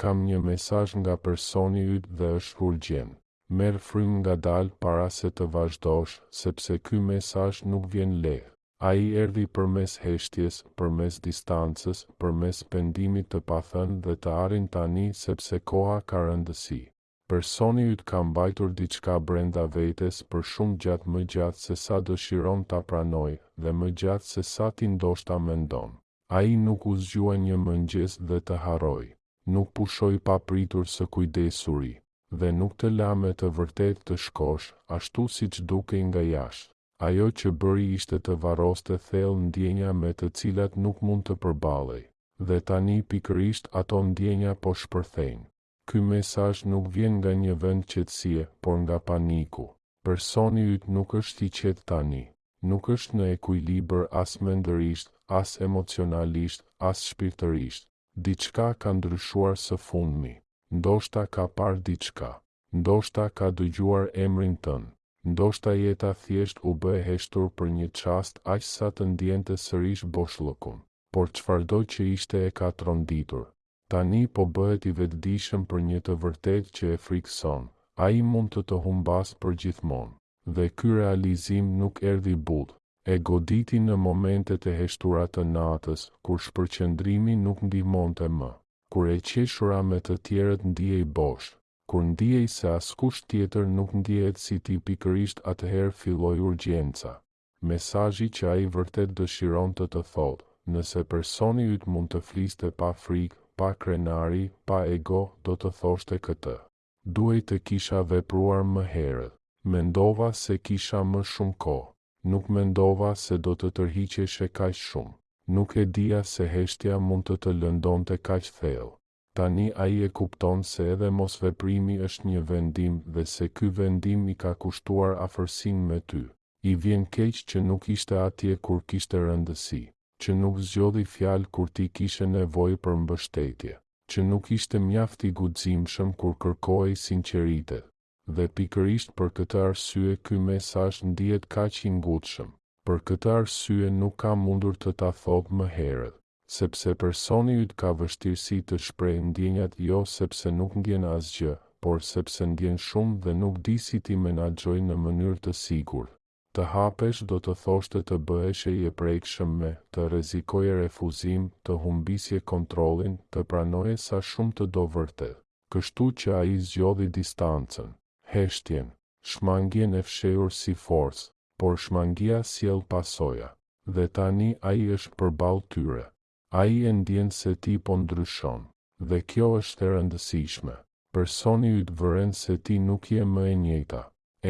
Kam një mesazh nga personi yt dhe është urgjent. Merr frymë ngadalë para se të vazhdosh, sepse ky mesazh nuk vjen lehtë. Ai erdhi përmes heshtjes, përmes distancës, përmes pendimit të pathënë dhe të arrin tani sepse koha ka rëndësi. Personi yt ka mbajtur diçka brenda vetes për shumë gjatë, më gjatë se sa dëshiron ta pranoj dhe më gjatë se sa ti ndoshta mendon. Ai nuk u zgjua një mëngjes dhe të harroi. Nuk pushoi pa pritur së kujdesuri, dhe nuk të la me të vërtet të shkosh, ashtu siç dukej nga jashtë. Ajo që bëri ishte të varroste thellë ndjenja me të cilat nuk mund të përballej, dhe tani pikërisht ato ndjenja po shpërthejnë. Ky mesazh nuk vjen nga një vend qetësie, por nga paniku. Personi yt nuk është i qetë tani, nuk është në ekuilibër as mendërisht, as emocionalisht, as shpirtërisht. Diçka ka ndryshuar së fundmi. Ndoshta ka parë diçka. Ndoshta ka dëgjuar emrin tënd. Ndoshta jeta thjesht u bë e heshtur për një çast aq sa të ndjente sërish boshllëkun. Por çfarëdo që ishte e ka tronditur. Tani po bëhet i vetëdijshëm për një të vërtetë që e frikson. Ai mund të humbas përgjithmonë. Dhe ky realizim nuk erdhi butë. E goditi në momentet e heshtura të natës, kur shpërqendrimi nuk ndihmonte më, kur e qeshura me të tjerët ndihej bosh, kur ndihej se askush tjetër nuk ndihet si ti, pikërisht atëherë filloi urgjenca. Mesazhi që ai vërtet dëshiron të thotë, nëse personi yt mund të fliste pa frikë, pa krenari, pa ego, do të thoshte këtë. Duhej të kisha vepruar më herët. Mendova se kisha më shumë kohë. Nuk mendova se do të tërhiqeshe kaq shumë. Nuk e dija se heshtja mund të lëndonte kaq thellë. Tani ai e kupton se edhe mosveprimi është një vendim dhe se ky vendim i ka kushtuar afërsinë me ty. I vjen keq që nuk ishte atje kur kishte rëndësi, që nuk zgjodhi fjalë kur ti kishe nevojë për mbështetje, që nuk ishte mjaft i guximshëm kur kërkohej sinqeritet. Dhe pikërisht për këtë arsye ky mesazh ndihet kaq i ngutshëm. Për këtë arsye nuk ka mundur të ta thotë më herët, sepse personi yt ka vështirësi të shprehë ndjenjat, jo sepse nuk ndjen asgjë, por sepse ndjen shumë dhe nuk di si ti menaxhoj në mënyrë të sigurt. Të hapesh do të thoshte të bëheshe i prekshëm me, të rrezikoje refuzim, të humbisje kontrollin, të pranoje sa shumë të do vërtet. Kështu që ai zgjodhi distancën. Heshtjen, shmangjen e fshehur si forcë, por shmangia sjell pasoja, dhe tani ai është përballë tyre. Ai e ndjen se ti po ndryshon, dhe kjo është e rëndësishme. Personi yt vëren se ti nuk je më e njëjta.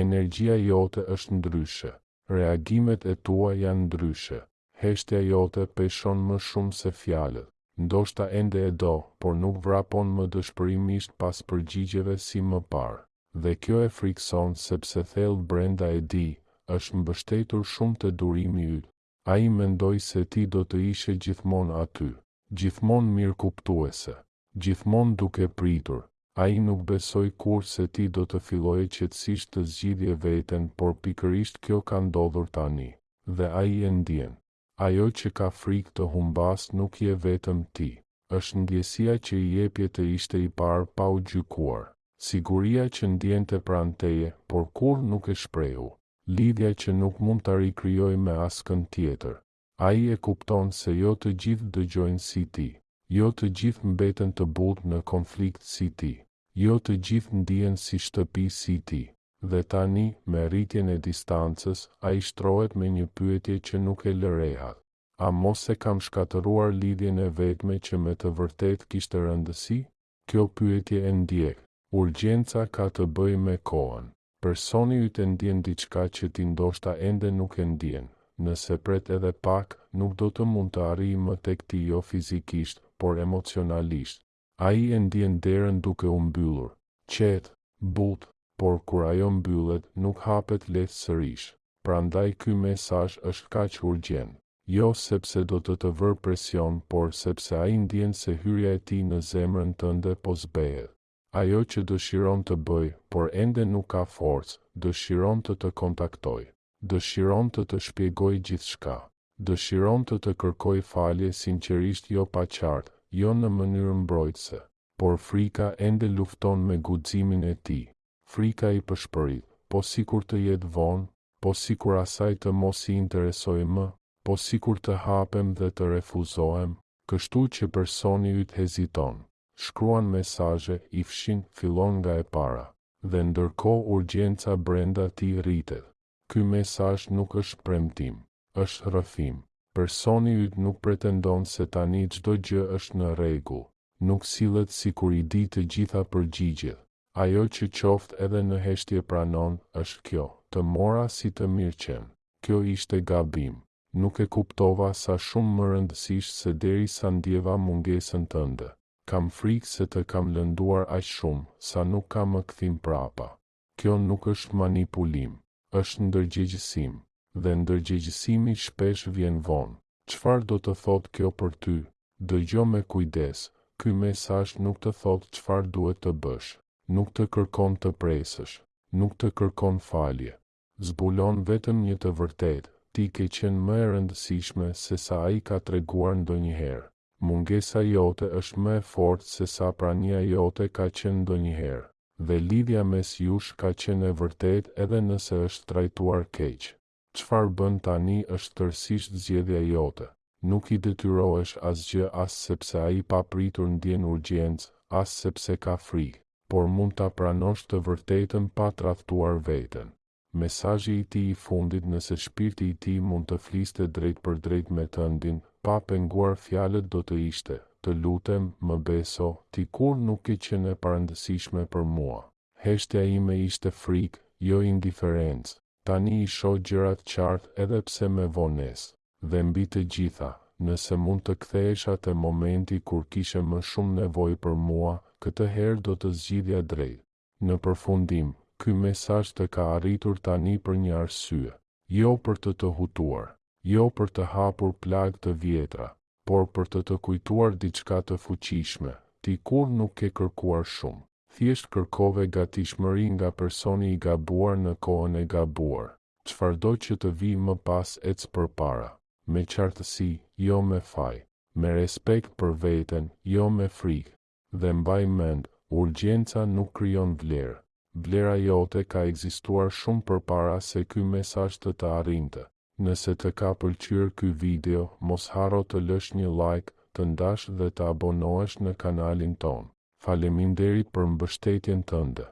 Energjia jote është ndryshe, reagimet e tua janë ndryshe. Heshtja jote peshon më shumë se fjalët. Ndoshta ende e do, por nuk vrapon më dëshpërimisht pas përgjigjeve si më parë. Dhe kjo e frikson sepse thellë brenda e di, është mbështetur shumë te durimi yt. Ai mendoi se ti do të ishe gjithmonë aty, gjithmonë mirëkuptuese, gjithmonë duke pritur. Ai nuk besoi kurrë se ti do të filloje qetësisht të zgjidhje veten, por pikërisht kjo ka ndodhur tani, dhe ai e ndjen. Ajo që ka frikë të humbas nuk je vetëm ti, është ndjesia që i jepje të ishte i parë pa u gjykuar. Siguria që ndjente pranë teje, por kur nuk e shprehu. Lidhja që nuk mund ta rikrijoj me askën tjetër. Ai e kupton se jo të gjithë dëgjojnë si ti. Jo të gjithë mbeten të butë në konflikt si ti. Jo të gjithë ndihen si shtëpi si ti. Dhe tani, me rritjen e distancës, ai shtrohet me një pyetje që nuk e lë rehat. A mos e kam shkatëruar lidhjen e vetme që me të vërtet kishte rëndësi? Kjo pyetje e ndjek. Urgjenca ka të bëjë me kohën. Personi yt e ndjen diçka që ti ndoshta ende nuk e ndjen. Nëse pret edhe pak, nuk do të mund të arrijë më tek ti, jo fizikisht, por emocionalisht. Ai e ndjen derën duke u mbyllur, qetë, butë, por kur ajo mbyllet, nuk hapet lehtë sërish. Prandaj ky mesazh është kaq urgjent. Jo sepse do të vër presion, por sepse ai ndjen se hyrja e tij në zemrën tënde po zbehet. Ajo që dëshiron të bëj, por ende nuk ka forcë, dëshiron të kontaktoj, dëshiron të shpjegoj gjithçka, dëshiron të kërkoj falje sinqerisht, jo pa qartë, jo në mënyrë mbrojtëse, por frika ende lufton me guximin e tij. Frika i përshpërit, po sikur të jetë vonë, po sikur asaj të mos i interesojë më, po sikur të hapem dhe të refuzohem, kështu që personi yt heziton. Shkruan mesazhe, i fshin, fillon nga e para, dhe ndërkohë urgjenca brenda tij rritet. Ky mesazh nuk është premtim, është rrëfim. Personi yt nuk pretendon se tani çdo gjë është në rregull, nuk sillet sikur i di të gjitha përgjigjet. Ajo që qoftë edhe në heshtje pranon, është kjo, të mora si të mirëqen. Kjo ishte gabim. Nuk e kuptova sa shumë më rëndësisht se derisa ndjeva mungesën tënde. Kam frikë se të kam lënduar aq shumë, sa nuk kam më kthim prapa. Kjo nuk është manipulim, është ndërgjegjësim, dhe ndërgjegjësimi shpesh vjen vonë. Çfarë do të thotë kjo për ty? Dëgjo me kujdes, ky mesazh nuk të thotë çfarë duhet të bësh, nuk të kërkon të presësh, nuk të kërkon falje. Zbulon vetëm një të vërtetë, ti ke qenë më e rëndësishme se sa ai ka treguar ndonjëherë. Mungesa jote është më e fortë se sa prania jote ka qenë ndonjëherë, dhe lidhja mes jush ka qenë e vërtetë edhe nëse është trajtuar keq. Çfarë bën tani është tërësisht zgjedhja jote. Nuk i detyrohesh asgjë as sepse ai papritur ndjen urgjencë, as sepse ka frikë, por mund ta pranosh të vërtetën pa tradhtuar veten. Mesazhi i tij i fundit, nëse shpirti i tij mund të fliste drejt për drejt me tëndin, pa penguar fjalët, do të ishte: të lutem, më beso, ti kur nuk ke qenë e parëndësishme për mua. Heshtja ime ishte frikë, jo indiferencë. Tani i shoh gjërat qartë edhe pse me vonesë. Dhe mbi të gjitha, nëse mund të kthehesh atë momenti kur kishe më shumë nevojë për mua, këtë herë do të zgjidhja drejt. Në përfundim, ky mesazh të ka arritur tani për një arsye, jo për të hutuar, jo për të hapur plagë të vjetra, por për të kujtuar diçka të fuqishme. Ti kur nuk ke kërkuar shumë, thjesht kërkove gatishmëri nga personi i gabuar në kohën e gabuar. Çfarëdo që të vi më pas ec përpara, me qartësi, jo me faj, me respekt për veten, jo me frikë, dhe mbaj mend, urgjenca nuk krijon vlerë. Vlera jote ka ekzistuar shumë përpara se ky mesazh të arrinte. Nëse të ka pëlqyer ky video, mos harro të lësh një like, të ndash dhe të abonohesh në kanalin ton. Faleminderit për mbështetjen tënde.